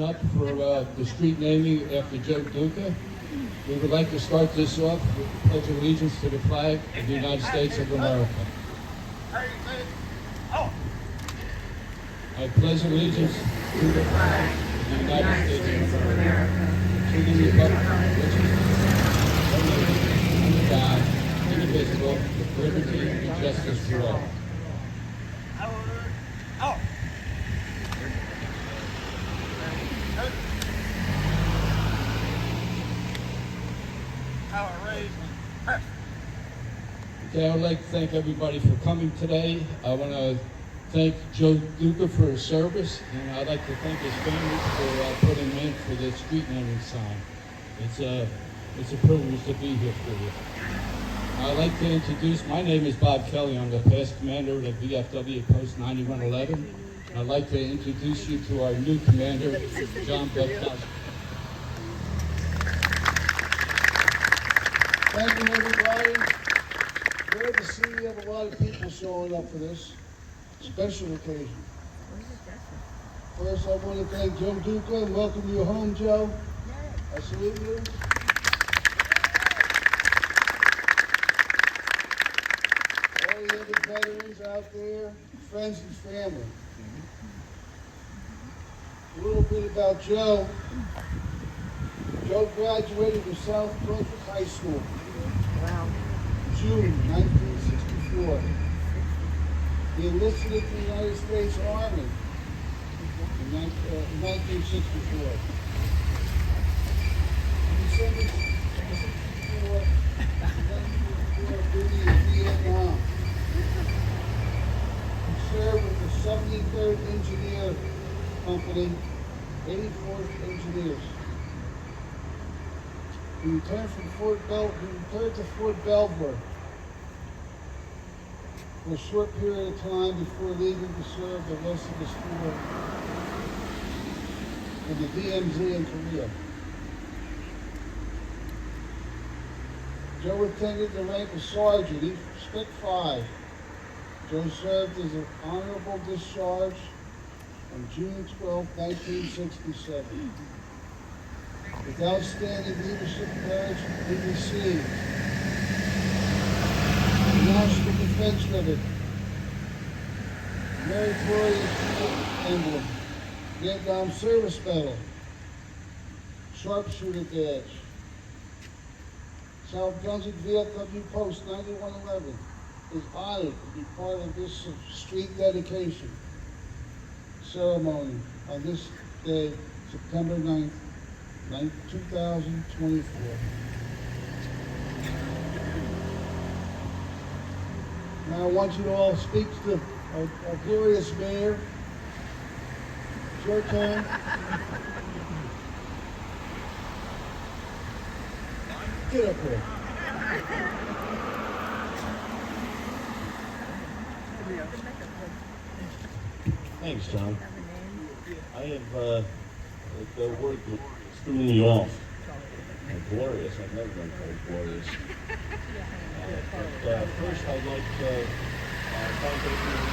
Up for the street naming after Joe Duca. We would like to start this off with the Pledge of Allegiance to the flag of the United States of America. I pledge allegiance to the flag of the United States of America, to the republic which is under God, indivisible, with liberty and justice for all. Okay, I would like to thank everybody for coming today. I want to thank Joe Duca for his service, and I'd like to thank his family for putting him in for the street naming sign. It's a privilege to be here for you. I'd like to introduce, my name is Bob Kelly. I'm the past commander of the VFW Post 9111. I'd like to introduce you to our new commander, John Buckhouse. Thank you, everybody. Glad to see we have a lot of people showing up for this special occasion. First, I want to thank Joe Duca and welcome you home, Joe. I salute you. All the other veterans out there, friends and family. A little bit about Joe. Joe graduated from South Brunswick High School. Wow. June 1964. He enlisted in the United States Army in 1964. December 1964, duty in Vietnam. He served with the 73rd Engineer Company, 84th Engineers. He returned to Fort Belvoir for a short period of time before leaving to serve the rest of his tour in the DMZ in Korea. Joe attended the rank of sergeant. He spent 5. Joe served as an honorable discharge on June 12, 1967. With outstanding leadership courage, he received the National Defense Ribbon, Meritorious Emblem, Vietnam Service Medal, Sharpshooter Badge. South Brunswick VFW Post 9111 is honored to be part of this street dedication ceremony on this day, September 9th, 2024. Now I want you to all speak to our glorious mayor. It's your turn. Get up here. Thanks, John. I have the word threw me off. Glorious. I've never been called glorious. But first, I'd like to thank everyone.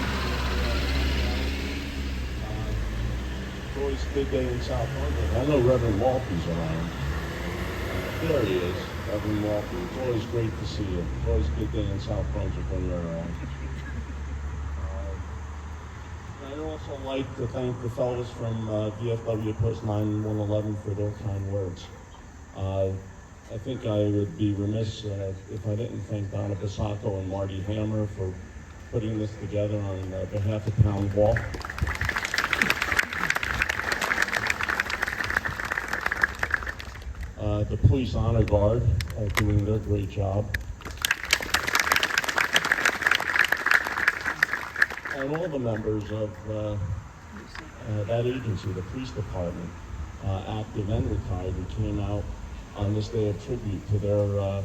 It's always a good day in South London. I know Reverend Walthy's around. There he is, Reverend Walthy. It's always great to see you. It's always a good day in South Brunswick when you're around. I'd also like to thank the fellows from VFW Post 9111 for their kind words. I think I would be remiss if I didn't thank Donna Basacco and Marty Hammer for putting this together on behalf of Town Hall. The Police Honor Guard are doing their great job. And all the members of that agency, the police department, active and retired, who came out on this day of tribute to their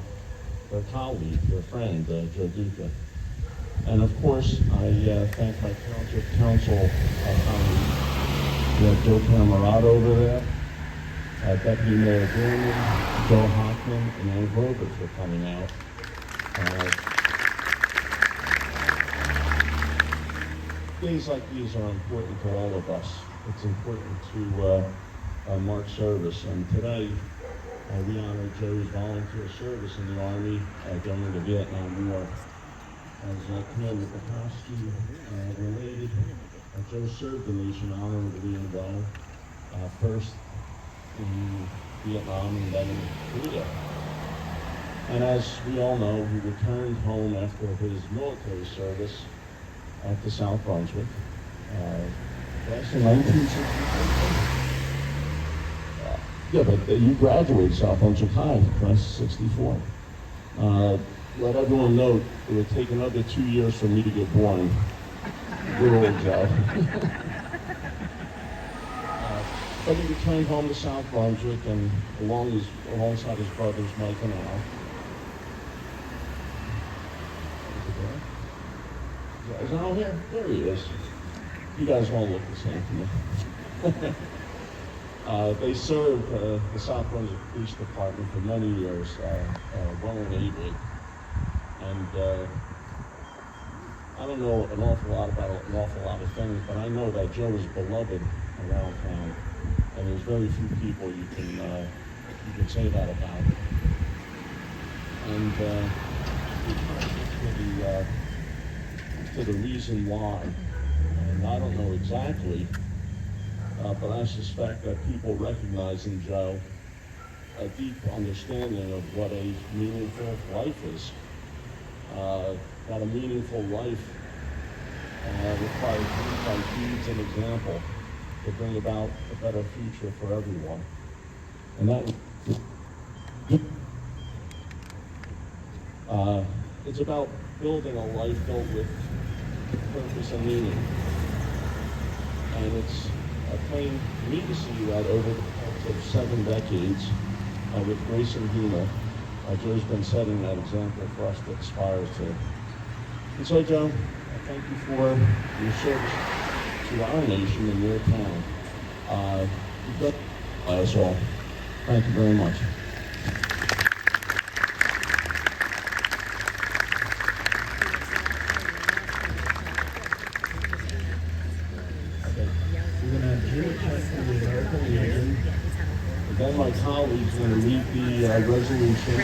colleague, their friend, Joe Duca. And of course, I thank my township council colleagues, Joe Camerata over there, Deputy Mayor Gorman, Joe Hockman, and Ann Grover for coming out. Days like these are important to all of us. It's important to marked service. And today, we honor Joe's volunteer service in the Army during the Vietnam War. As Commander Kapowski related, Joe served the nation honorably and well, first in Vietnam and then in Korea. And as we all know, he returned home after his military service to South Brunswick. That's in 1964. Yeah, but you graduated South Brunswick High, class 64. Let everyone know it would take another 2 years for me to get born. Good old Joe. But he returned home to South Brunswick and alongside his brothers Mike and Al. Is Al here? There he is. You guys all look the same to me. They served the South Brunswick Police Department for many years, well and ably. And I don't know an awful lot about an awful lot of things, but I know that Joe is beloved around town, and there's very few people you can say that about. And to the reason why, and I don't know exactly, but I suspect that people recognize in Joe a deep understanding of what a meaningful life is. That a meaningful life requires things like deeds and example to bring about a better future for everyone. And that it's about building a life filled with purpose and meaning. And it's plain for me to see that over the course of 7 decades, with grace and humor, Joe's been setting that example for us to aspire to. And so, Joe, I thank you for your service to our nation and your town. You've done us all. Thank you very much. We're going to have Jim check the American Legion. And then my colleagues are going to read the resolution,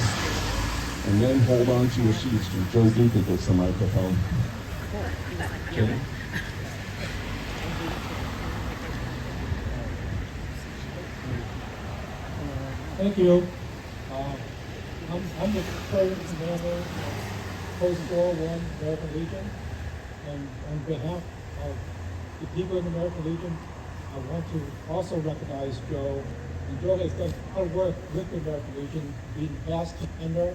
and then hold on to your seats till Joe Duca gets the microphone. Jim? Thank you. I'm the current commander of Post 401 American Legion, and on behalf of the people in the American Legion, I want to also recognize Joe. And Joe has done a lot of work with the American Legion, being past commander.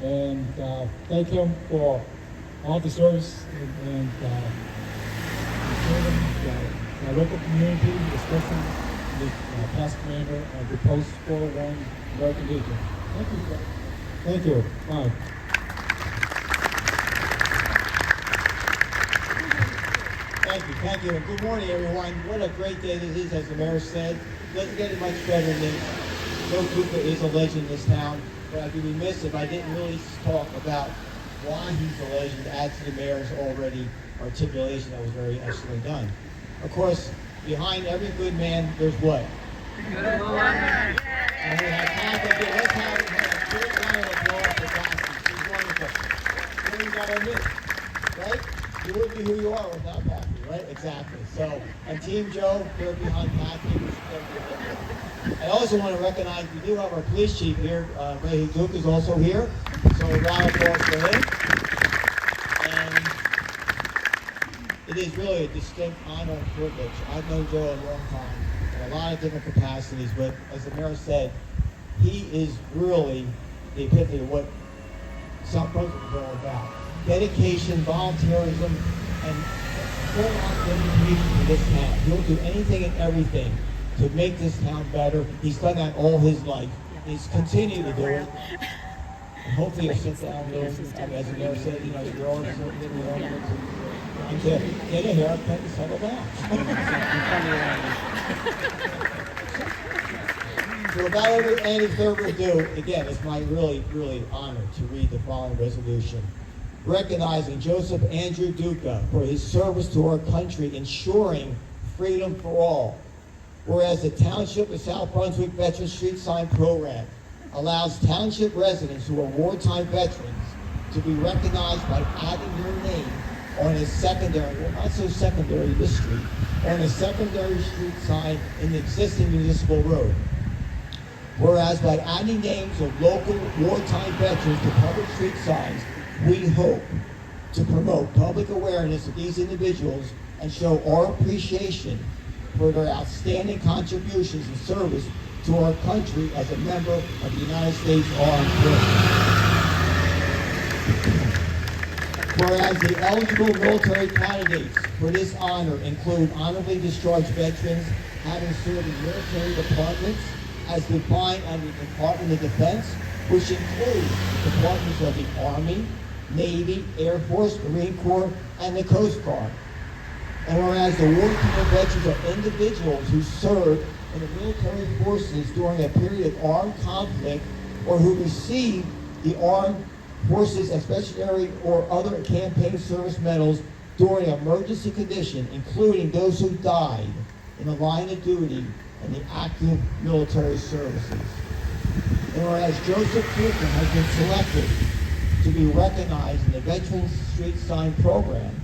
And thank him for all the service and my local community, especially the past commander of the Post 401 American Legion. Thank you, sir. Thank you. Bye. Thank you, and good morning, everyone. What a great day this is, as the mayor said. Doesn't get it much better than this. Joe Duca is a legend in this town, but I'd be remiss if I didn't really talk about why he's a legend, add to the mayor's already articulation that was very excellently done. Of course, behind every good man, there's what? Good woman. And we have time to do. Let's have a big round of applause for Kathy. She's wonderful. Then we got our miss, right? You wouldn't be who you are without Kathy, right? Exactly. So, and Team Joe, here behind Kathy. I also want to recognize we do have our police chief here. Ray Duca is also here. So a round of applause for him. And it is really a distinct honor and privilege. I've known Joe a long time in a lot of different capacities, but as the mayor said, he is really the epitome of what South Brunswick is all about. Dedication, volunteerism, and full on dedication to this town. He'll do anything and everything to make this town better. He's done that all his life. He's continued to do it. And hopefully he'll sit down here, as the mayor said, you know, you're all sitting in the audience and to get a haircut and settle down. So without any further ado, again, it's my really honor to read the following resolution. recognizing Joseph Andrew Duca for his service to our country, ensuring freedom for all. Whereas the Township of South Brunswick Veteran Street Sign Program allows township residents who are wartime veterans to be recognized by adding their name on a secondary, well, not so secondary this street, on a secondary street sign in the existing municipal road. Whereas by adding names of local wartime veterans to public street signs, we hope to promote public awareness of these individuals and show our appreciation for their outstanding contributions and service to our country as a member of the United States Armed Forces. Whereas the eligible military candidates for this honor include honorably discharged veterans having served in military departments as defined under the Department of Defense, which includes the departments of the Army, Navy, Air Force, Marine Corps, and the Coast Guard. And whereas the wartime veterans are individuals who served in the military forces during a period of armed conflict or who received the armed forces expeditionary or other campaign service medals during an emergency condition, including those who died in the line of duty in the active military services. And whereas Joseph Duca has been selected to be recognized in the Veterans Street Sign Program,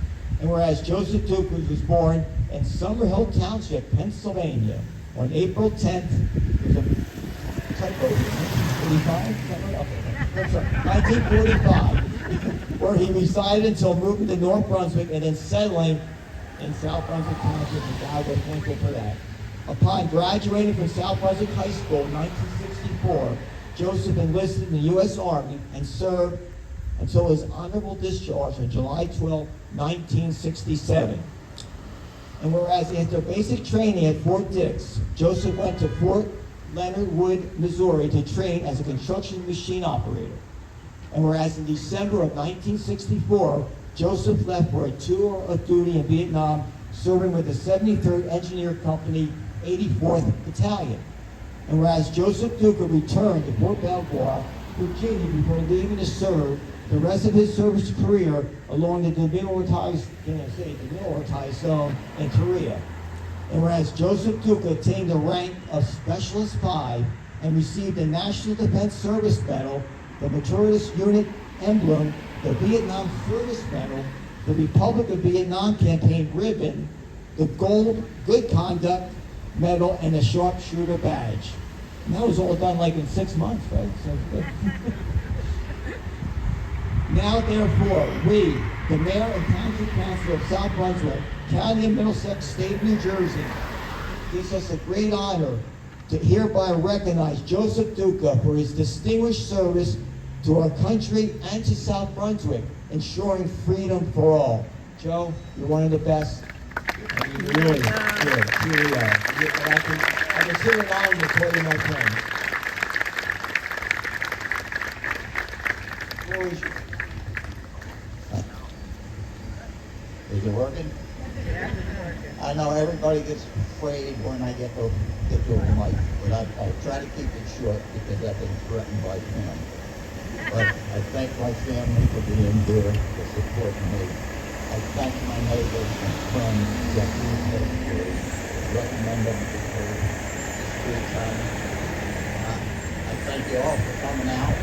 and whereas Joseph Duca was born in Summerhill Township, Pennsylvania, on April 10th, there's a typo, 1945, where he resided until moving to North Brunswick and then settling in South Brunswick Township, and God was thankful for that. Upon graduating from South Brunswick High School in 1964, Joseph enlisted in the U.S. Army and served until his honorable discharge on July 12, 1967. And whereas after basic training at Fort Dix, Joseph went to Fort Leonard Wood, Missouri to train as a construction machine operator. And whereas in December of 1964, Joseph left for a tour of duty in Vietnam, serving with the 73rd Engineer Company, 84th Battalion. And whereas Joseph Duca returned to Fort Belvoir, Virginia, before leaving to serve the rest of his service career along the demilitarized zone in Korea. And whereas Joseph Duca attained the rank of Specialist 5 and received the National Defense Service Medal, the Meritorious Unit Emblem, the Vietnam Service Medal, the Republic of Vietnam Campaign Ribbon, the Gold Good Conduct Medal, and the Sharpshooter Badge. And that was all done like in 6 months, right? So good. Now, therefore, we, the Mayor and Township Council of South Brunswick, County of Middlesex, State of New Jersey, gives us a great honor to hereby recognize Joseph Duca for his distinguished service to our country and to South Brunswick, ensuring freedom for all. Joe, you're one of the best. And you really are. I can sit along and call you my friend. Is it working? I know everybody gets afraid when I get to the mic, but I try to keep it short because I've been threatened by family. But I thank my family for being there, for supporting me. I thank my neighbors and friends that recommend them to the street sign. I thank you all for coming out.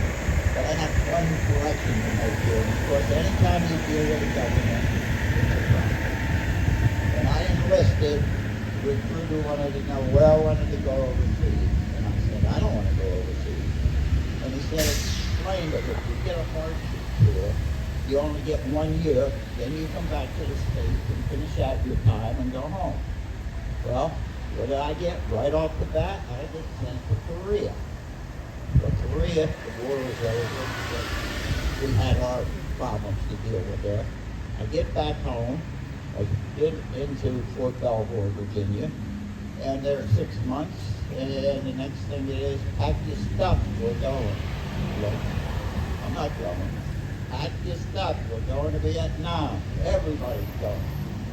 But I have one correction to make here. Of course, anytime you deal with the government, it's a problem. When I enlisted, the recruiter wanted to know where I wanted to go overseas. And I said, I don't want to go overseas. And he said, explain that if you get a hardship tour, you only get 1 year, then you come back to the States and finish out your time and go home. Well, what did I get? Right off the bat, I get sent to Korea. But Korea, the war was over, but we had our problems to deal with there. I get back home, I get into Fort Belvoir, Virginia, and there 6 months, and the next thing it is, pack your stuff, we're going. Look, I'm not going. Pack your stuff, we're going to Vietnam. Everybody's going.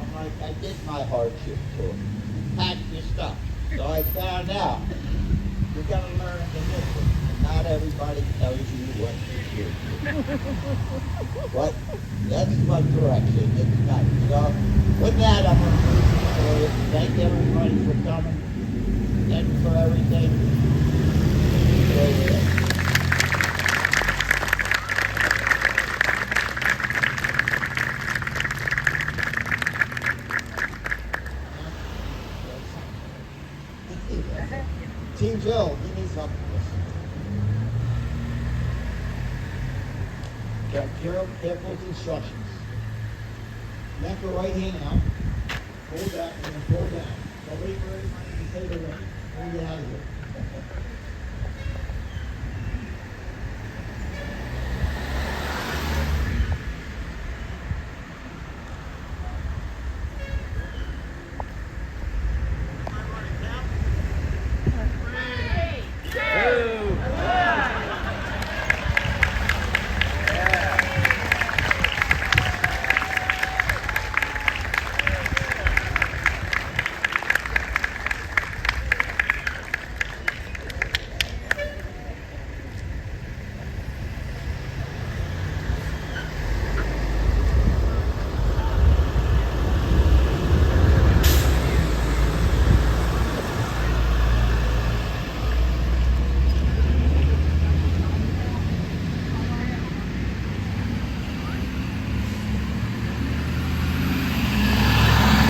I'm like, I did my hardship tour. Pack your stuff. So I found out, you gotta learn to listen. not everybody tells you what to do. But that's my correction, it's not. So, with that, I'm going to move forward. Thank everybody for coming. Thank you for everything. Enjoy the day. Team Joe, give me something. Careful with instructions. Back your right hand out. Pull back and then pull down. Don't wait for everybody to say the right. Pull you out of here.